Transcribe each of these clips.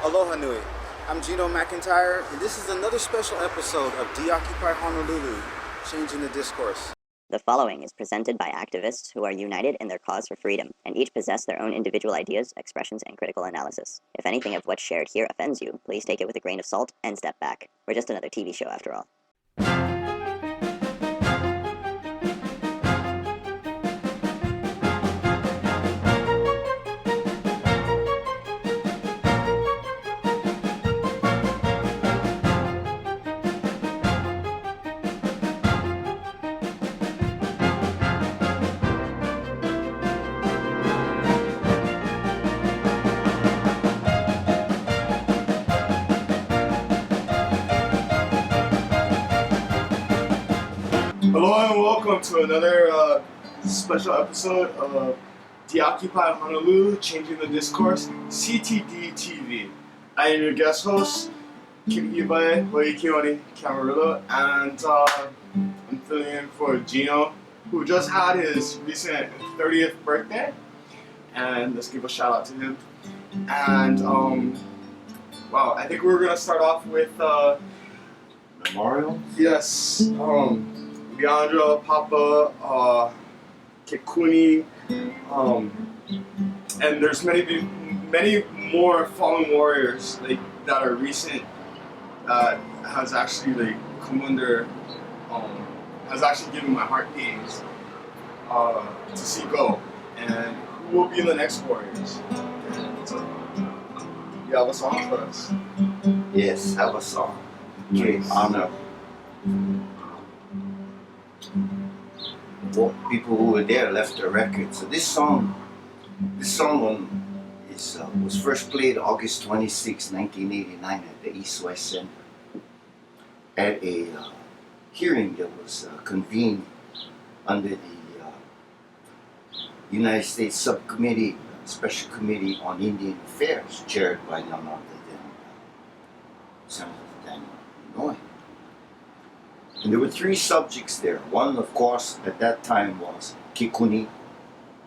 Aloha Nui. I'm Gino McIntyre, and this is another special episode of Deoccupy Honolulu, Changing the Discourse. The following is presented by activists who are united in their cause for freedom, and each possess their own individual ideas, expressions, and critical analysis. If anything of what's shared here offends you, please take it with a grain of salt and step back. We're just another TV show after all. Hello and welcome to another special episode of Deoccupy Honolulu, Changing the Discourse, CTD TV. I am your guest host, iwai, Camarillo, and I'm filling in for Gino, who just had his recent 30th birthday, and let's give a shout out to him. And wow, I think we're gonna start off with Memorial? yes, Leandra, Papa, Kekuni, and there's many more fallen warriors like that are recent has actually like come under has actually given my heart pains to see go, and who will be the next warriors? And, you have a song for us? Yes, have a song. Okay, honor. Well, people who were there left a record. So this song was first played August 26, 1989 at the East-West Center at a hearing that was convened under the United States Subcommittee, Special Committee on Indian Affairs, chaired by none other than Senator Daniel Inouye. And there were three subjects there. One, of course, at that time was Kikuni.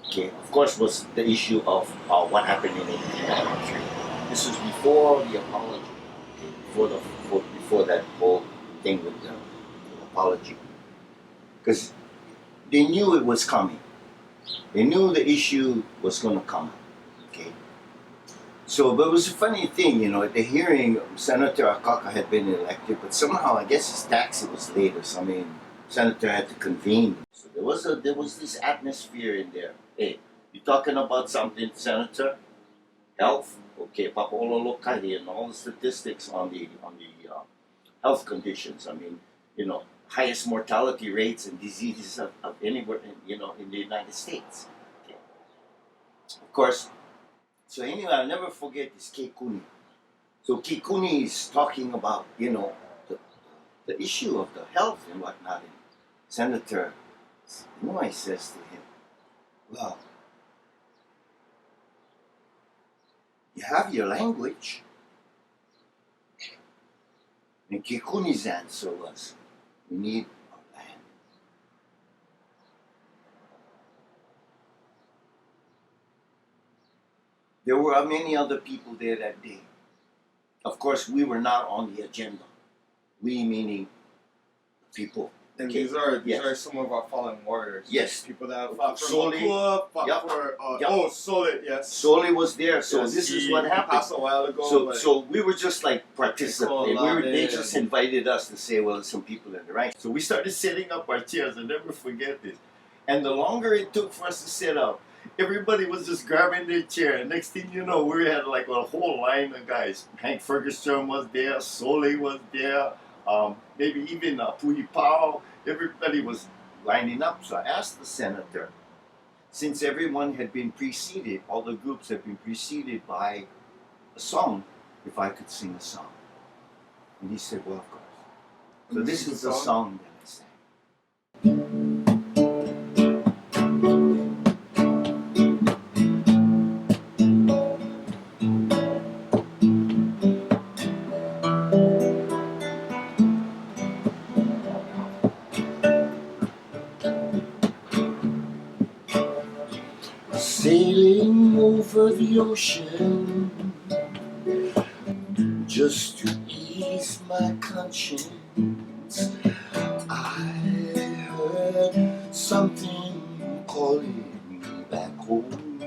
Okay, of course, was the issue of what happened in 1893. This was before the apology, okay, before that whole thing with the apology. Because they knew it was coming. They knew the issue was going to come. Okay. So, but it was a funny thing, at the hearing, Senator Akaka had been elected, but somehow, I guess his taxi was late or something. Senator had to convene. So there was this atmosphere in there. Hey, you talking about something, Senator? Health? Okay, Papololokahi and all the statistics on the health conditions. I mean, highest mortality rates and diseases of anywhere in the United States. Okay. Of course. So anyway, I'll never forget this Kekuni. So Kekuni is talking about, the issue of the health and whatnot. And Senator Inouye says to him, well, you have your language. And Kekuni's answer was, we need our land. There were many other people there that day. Of course, we were not on the agenda. We meaning people. And Okay. these are Yes. some of our fallen warriors. Yes. People that fought for Soli. Makua, fought Yep. for Yep. oh Soli, yes. Soli was there, so Yes, this is he what happened. passed a while ago. So, but we were just like participating. They just invited us to say, well, some people in the right. So we started setting up our chairs. I'll never forget this. And the longer it took for us to set up, everybody was just grabbing their chair. And next thing you know, we had like a whole line of guys. Hank Ferguson was there, Soli was there, maybe even Puhi Pao. Everybody was lining up. So I asked the senator, since everyone had been preceded, all the groups had been preceded by a song, if I could sing a song. And he said, well, of course. So this is the song that I sang. Sailing over the ocean, just to ease my conscience. I heard something calling me back home.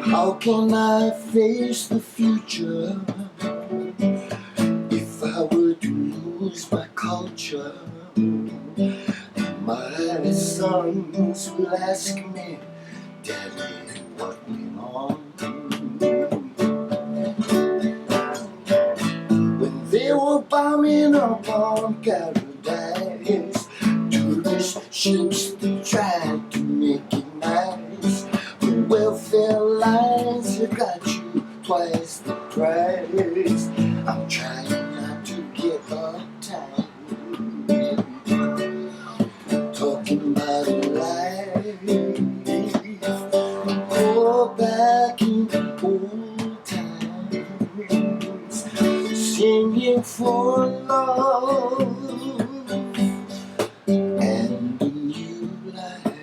How can I face the future if I were to lose my culture? My sons will ask me, Daddy, what went on? When they were bombing up on Paradise, tourist ships that tried to make it nice, the welfare lines have got you twice the price. I'm trying not to get uptight, talking about a life, go back in the old times, singing for love and a new life.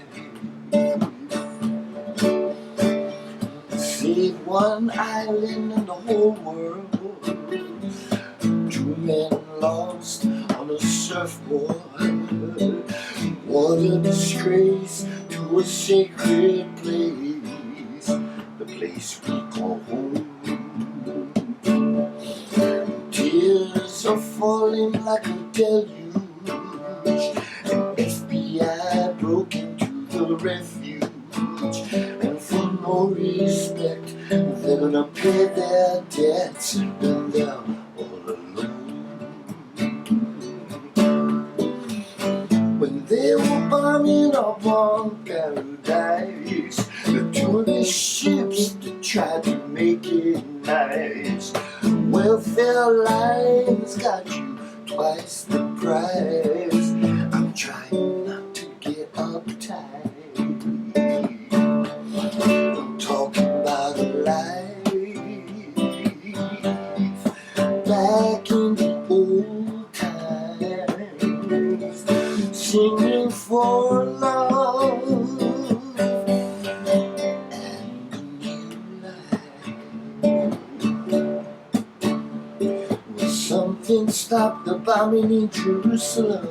Save one island in the whole world, two men lost on a surfboard. What a disgrace to a sacred place, the place we call home. Tears are falling like a deluge, and FBI broke into the refuge, and for no respect they're gonna pay their debts when they're all alone. When they were bombing up on Paradise, the tourist ships that tried to make it nice, welfare lines got you twice the price. I'm trying not to get uptight, I'm talking about a life back in the old times, singing for love and a new life. Well, something stopped the bombing in Jerusalem.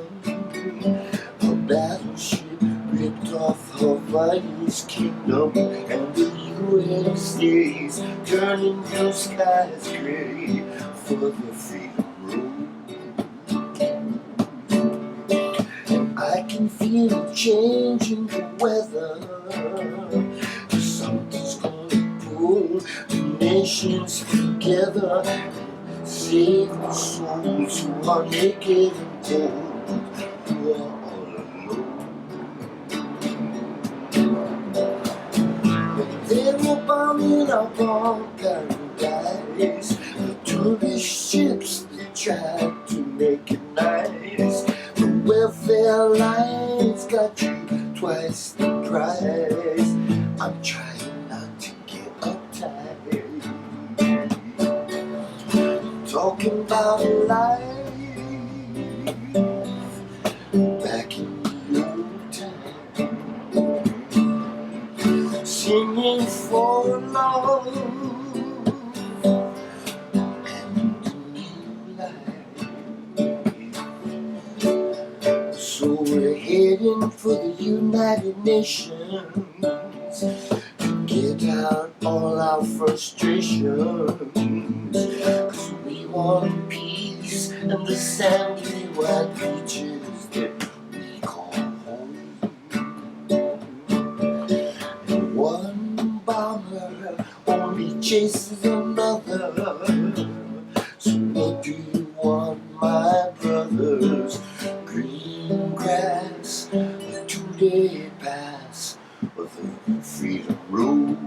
A battleship ripped off Hawaii's kingdom, and the USA's turning blue skies gray for the Freedom Road. I can feel a change in the weather. Something's gonna pull the nations together and save the souls who are naked and cold, who are all alone. When they were bombing up on Paradise, the tourist ships that tried to make it nice, the welfare lines got you twice the price. I'm trying not to get uptight, talking about a life back in the old time, singing for love and a new life. So we're heading for the United Nations to get out all our frustrations, 'cause we want peace and the sandy white beaches that we call home. And one bomber only chases another. So what do you want, my brothers? Green grass, a 2-day pass of the Freedom Road.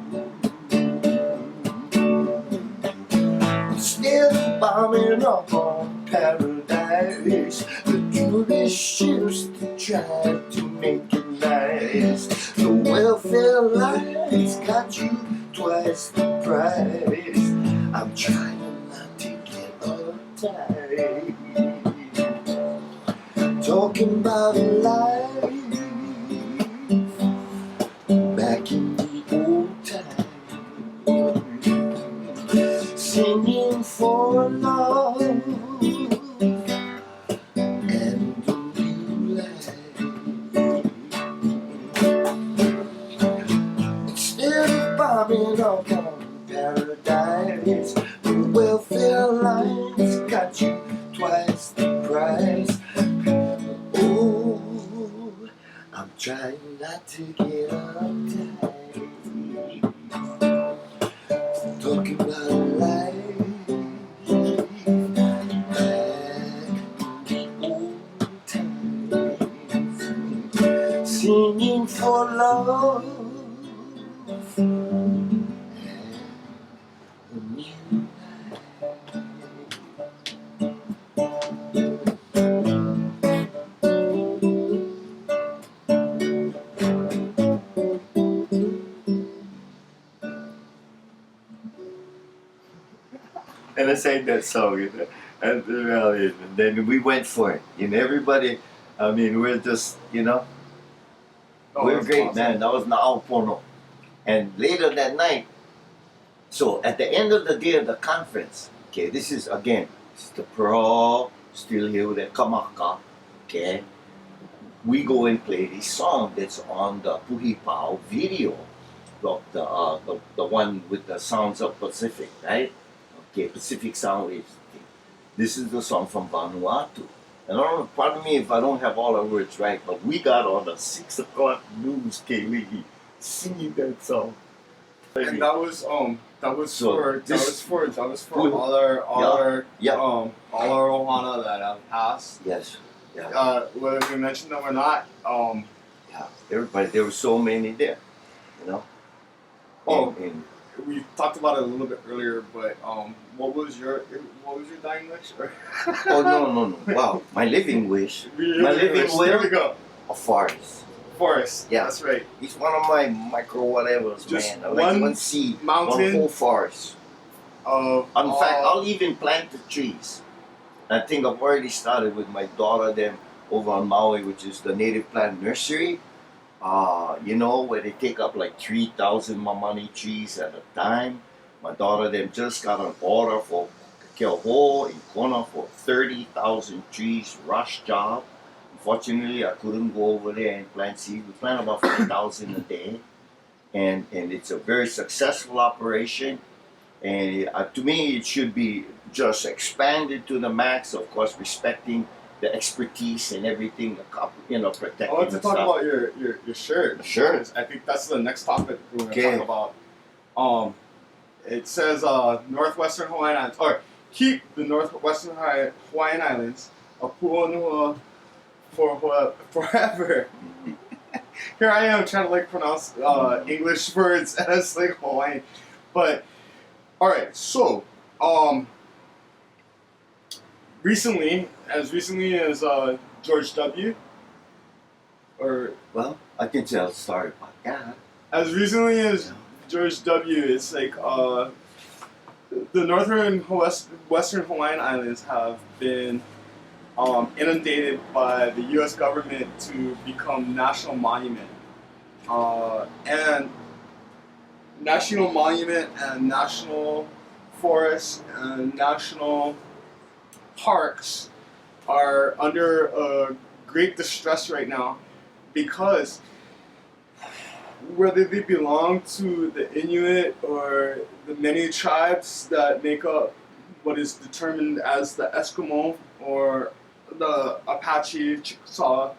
Instead of bombing up on Paradise, the tourist ships that tried to make it nice, the welfare lines got you twice the price. I'm trying not to get uptight, talking about a life back in the old time, coming up on paradise. The welfare lines got you twice the price. Oh, I'm trying not to get uptight. Talking about life back in the old times. Singing for love and a new And I sang that song, and then we went for it. Everybody, I mean, we're just, we're great, awesome. Man. That was Na'aupono. And later that night, so at the end of the day of the conference, okay, this is again, it's the Pro, still here with the Kamaka, okay, we go and play this song that's on the Puhi Pao video, the one with the sounds of Pacific, right? Okay, Pacific Sound Waves. Okay. This is the song from Vanuatu. And I don't know, pardon me if I don't have all the words right, but we got on the 6 o'clock news, Keali, singing that song. And that was for all our ohana that have passed. Yes. Yeah. Whether we mentioned them or not. Yeah. Everybody. There were so many there. We talked about it a little bit earlier, but what was your dying wish? Oh no! Wow, my living wish. There we go. A forest. Forest. Yeah, that's right. It's one of my micro whatevers, just man. I like one seed, mountain, one whole forest. In fact, I'll even plant the trees. I think I've already started with my daughter them over on Maui, which is the native plant nursery. Where they take up like 3,000 mamani trees at a time. My daughter them just got an order for Keoho in Kona for 30,000 trees, rush job. Unfortunately, I couldn't go over there and plant seed. We plant about 5,000 a day, and it's a very successful operation. And to me, it should be just expanded to the max. Of course, respecting the expertise and everything, protecting. I want to talk about your shirt. Sure. I think that's the next topic we're going to talk about. It says Northwestern Hawaiian Islands, or keep the Northwestern Hawaiian Islands a pu'onua for forever. Here I am trying to pronounce English words as Hawaiian, but all right. So recently as George W. I can tell a story about that. As recently as George W. It's the Western Hawaiian Islands have been inundated by the U.S. government to become national monument. And national monument and national forests and national parks are under great distress right now because whether they belong to the Inuit or the many tribes that make up what is determined as the Eskimo or the Apache, Chickasaw,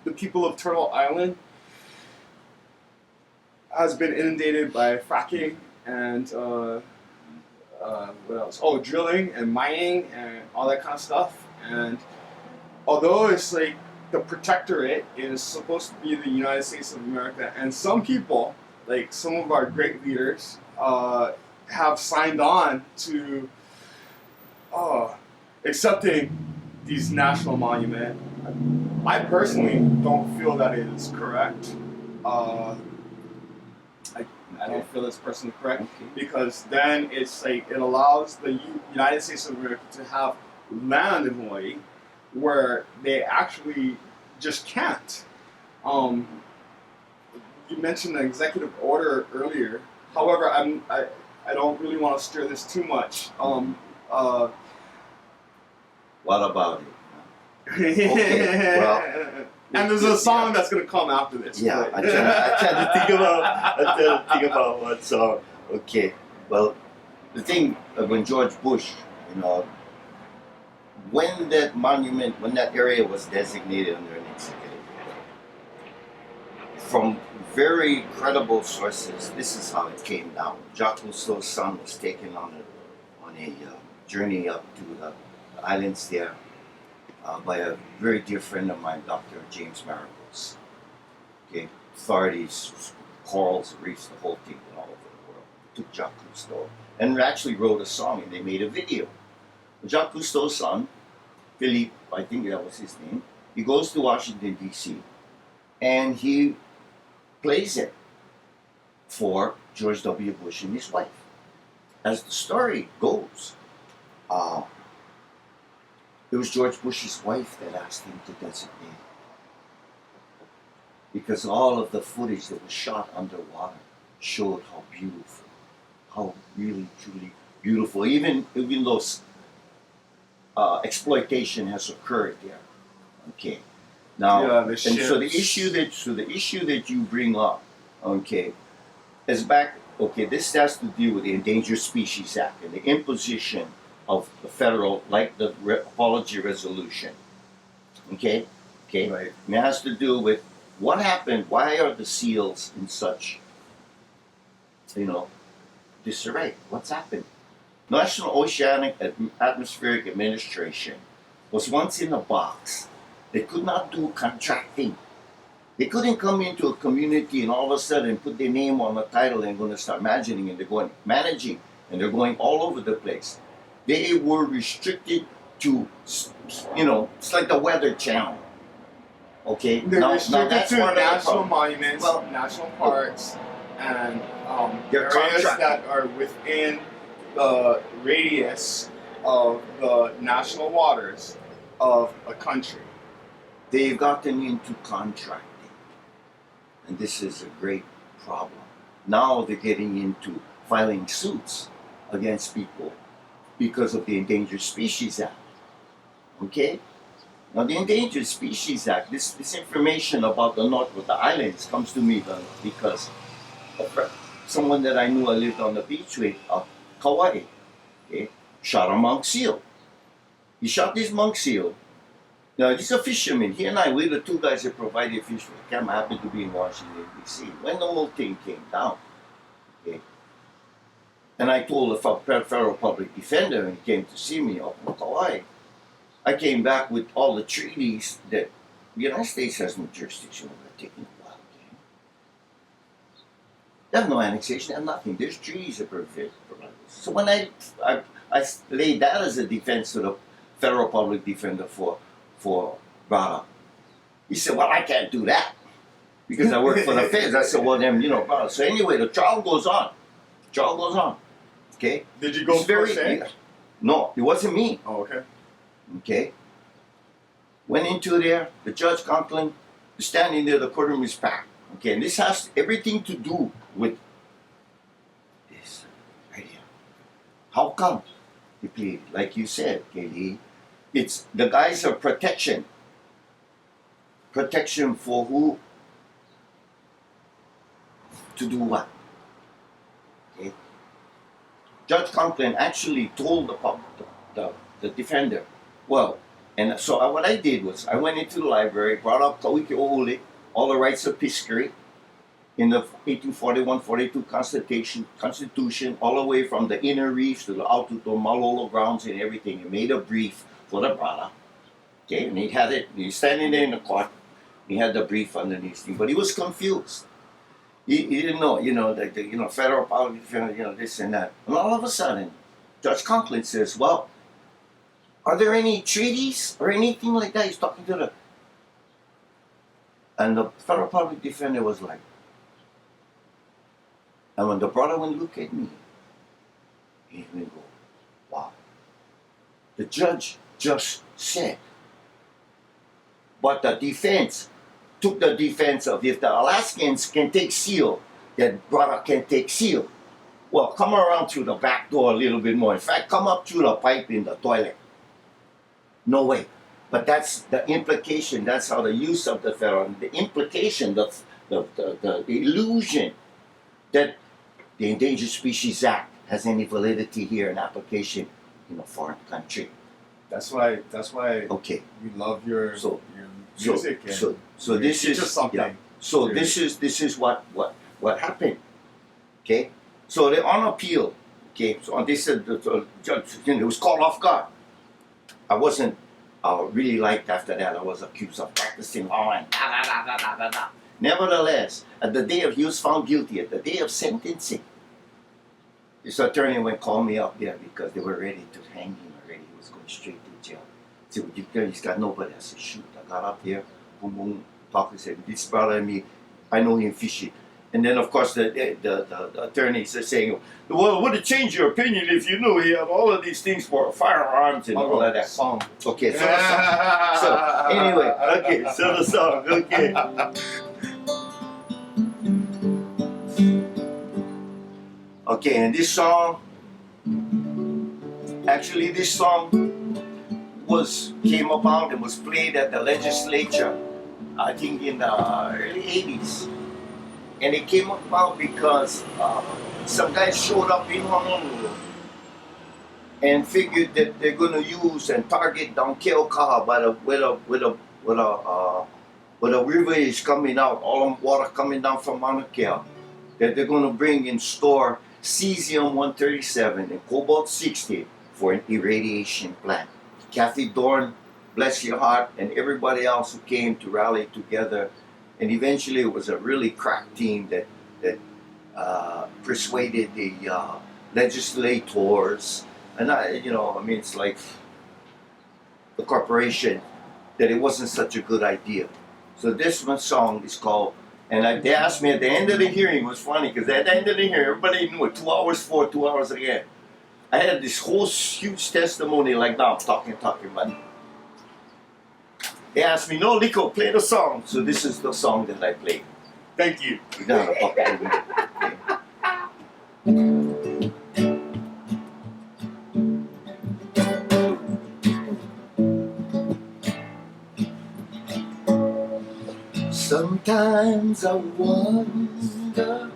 the people of Turtle Island has been inundated by fracking and what else? Oh, drilling and mining and all that kind of stuff. And although it's the protectorate is supposed to be the United States of America, and some people, some of our great leaders, have signed on to accepting these national monument. I personally don't feel that it is correct. I don't feel it's personally correct because then it's it allows the United States of America to have land in Hawaii where they actually just can't. You mentioned the executive order earlier. However, I don't really want to stir this too much. What about it? Okay, well, And there's a song that's gonna come after this. Yeah, but- I try to think about what song. Okay, well, the thing when George Bush, when that area was designated under an executive order, from very credible sources, this is how it came down. Jacques Cousteau's son was taken on a journey up to the islands there by a very dear friend of mine, Dr. James Marigos. Okay, authorities, corals, reefs, the whole thing, all over the world. Took Jacques Cousteau and actually wrote a song, and they made a video. Jacques Cousteau's son, Philippe, I think that was his name, he goes to Washington, D.C., and he plays it for George W. Bush and his wife. As the story goes, it was George Bush's wife that asked him to designate, because all of the footage that was shot underwater showed how beautiful, how really, truly beautiful, even though exploitation has occurred there. Okay. Now, Yeah, the and so the ships. issue that you bring up, okay, is back. Okay, this has to do with the Endangered Species Act and the imposition of the federal, like the apology resolution. Okay, Right. and it has to do with what happened. Why are the seals in such, disarray? What's happened? National Oceanic Atmospheric Administration was once in a box. They could not do contracting. They couldn't come into a community and all of a sudden put their name on the title and going to start managing, and they're going managing, and they're going all over the place. They were restricted to, it's like the Weather Channel. Okay, They're restricted that's to one of the national problems. monuments, Well, national parks, and They're areas contracted. that are within the radius of the national waters of a country. They've gotten into contracting, and this is a great problem. Now they're getting into filing suits against people because of the Endangered Species Act. Okay? Now the Endangered Species Act, this information about the north of the islands comes to me because someone that I knew I lived on the beach with, Kauai, okay, shot a monk seal. He shot this monk seal. Now, he's a fisherman. He and I, we're the two guys that provided fish for the camp. I happened to be in Washington, D.C. when the whole thing came down. Okay? And I told the federal public defender, and he came to see me up in Kauai. I came back with all the treaties that the United States has no jurisdiction over taking a wild game. They have no annexation, they have nothing. There's treaties that prevent this. So when I laid that as a defense to the federal public defender for Brada. He said, well, I can't do that because I work for the feds. I said, well, then, Brada. So anyway, the trial goes on. Okay? Did you go pro se? No, it wasn't me. Oh, okay. Okay? Went into there, the Judge Conklin is standing there, the courtroom is packed. Okay, and this has everything to do with this right here. How come? He pleaded, like you said, Katie. It's the guys are protection. Protection for who? To do what? Okay. Judge Conklin actually told the defender, well, and so what I did was I went into the library, brought up Kauike O'Huli, all the rights of piscary in the 1841-42 Constitution, all the way from the inner reefs to the Altuto Malolo grounds and everything, and made a brief for the brother. Okay, and he had it, he's standing there in the court, he had the brief underneath him, but he was confused. He didn't know, the federal public defender, this and that. And all of a sudden, Judge Conklin says, well, are there any treaties or anything like that? He's talking to the... And the federal public defender was like... And when the brother went look at me, he went go, wow. The judge just said. But the defense took the defense of if the Alaskans can take seal, then brother can take seal. Well, come around through the back door a little bit more. In fact, come up through the pipe in the toilet. No way. But that's the implication. That's how the use of the federal, the implication, the illusion that the Endangered Species Act has any validity here in application in a foreign country. That's why Okay. we love your So music and so this teach is us something. yeah. So this is what happened. Okay. So they're on appeal. Okay. So on this the judge, it was caught off guard. I wasn't really liked after that. I was accused of practicing law and da da da da da da. Nevertheless, at the day he was found guilty, at the day of sentencing, his attorney went call me up there because they were ready to hang him already. He was going straight to jail. I said, well, he's got nobody. I said, shoot. I got up there, boom, boom, talk. He said, this brother and me, I know him fishing. And then, of course, the attorney is saying, well, would it change your opinion if you knew he had all of these things for firearms and all of that? Song. Okay, so the song. So, anyway, okay, so the song, okay. Okay, and this song, actually this song came about and was played at the legislature, I think in the early 80s. And it came about because some guys showed up in Honolulu and figured that they're going to use and target down Keokaha by where the river is coming out, all the water coming down from Mauna Kea, that they're going to bring and store cesium-137 and cobalt-60 for an irradiation plant. Kathy Dorn, bless your heart, and everybody else who came to rally together. And eventually it was a really crack team that persuaded the legislators, and it's like the corporation, that it wasn't such a good idea. So this one song is called, and they asked me at the end of the hearing, it was funny, because at the end of the hearing, everybody knew it, 2 hours for, 2 hours again. I had this whole huge testimony like now, talking, but they asked me, no, Liko, play the song. So this is the song that I played. Thank you. You know how to fuck with me. Sometimes I wonder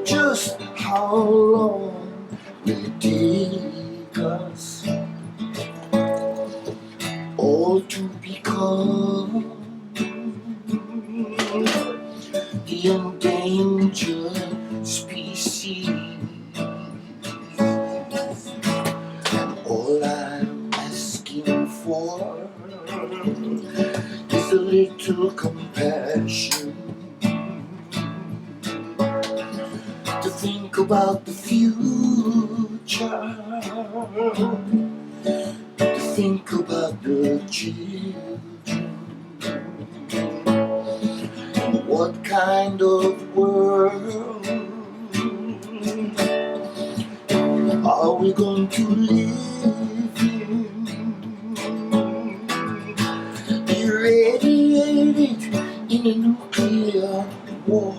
just how long will it take us all to become the endangered species. And all I'm asking for is a little compassion, to think about the future, to think about the children, and what kind of world are we going to live in? Irradiated in a nuclear war.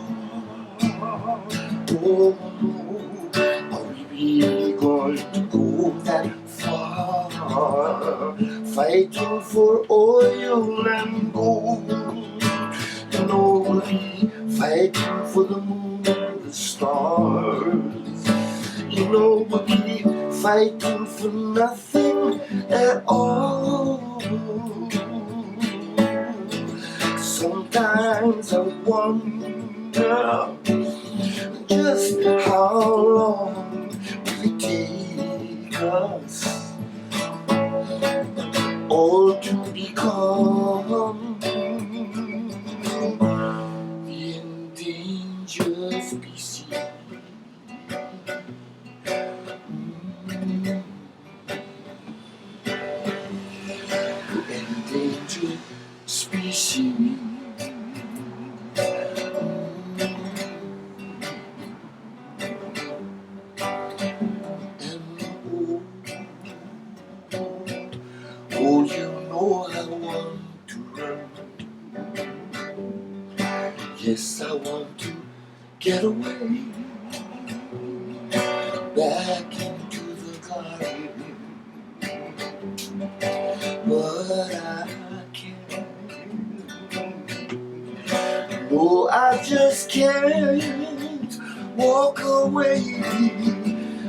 Oh, are we really going to go that far? Fighting for oil and gold. And all we'll be fighting for the moon and the stars. You know we'll be fighting for nothing at all. Sometimes I wonder just how long will it take us all to become the endangered species. Endangered species. Oh, you know I want to run. Yes, I want to get away back into the garden. But Oh, I just can't walk away,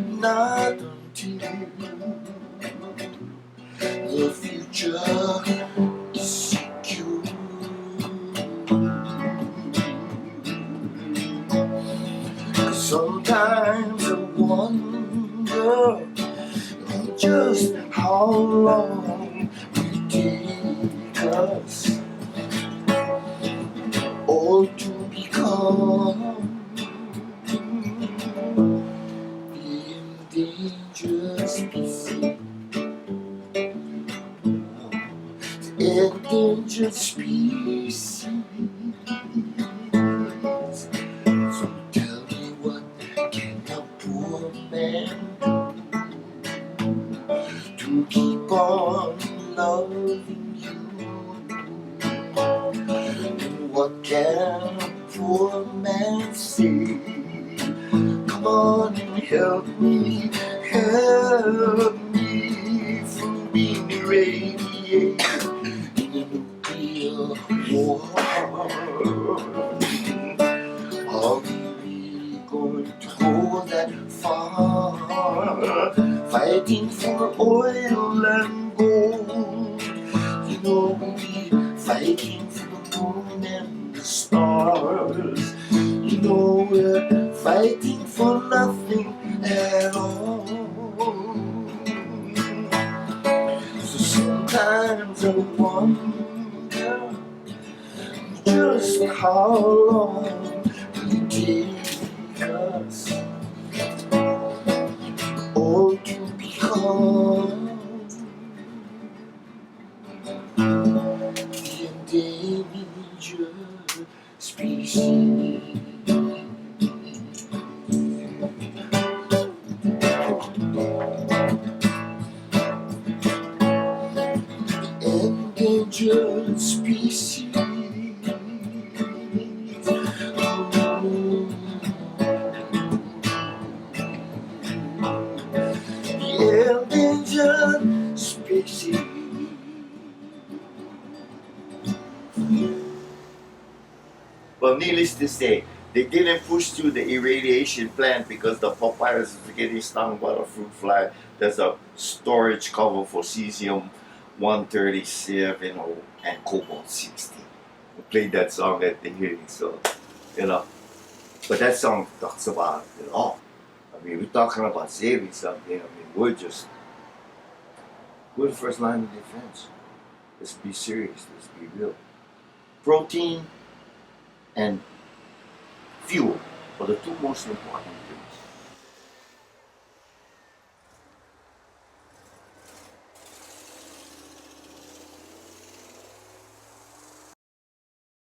not until the future is secure. Sometimes I wonder just how long it take us all to become the endangered species. The endangered species. So tell me, what can a poor man do to keep on loving you? And what can a poor man say? Come on and help me from being irradiated in a nuclear war. Are we really going to go that far? Fighting for oil and gold. You know, we're fighting for the moon and the stars. You know, we're fighting for nothing at all. So sometimes I wonder just how long will it take us all to become the endangered species. Endangered species. The endangered species. Well, needless to say, they didn't push through the irradiation plant because the papyrus is getting stung by a fruit fly. There's a storage cover for cesium-137 and cobalt-60. We played that song at the hearing, so, you know. But that song talks about it all. I mean, we're talking about saving something. I mean, we're the first line of defense. Let's be serious. Let's be real. Protein and fuel are the two most important things.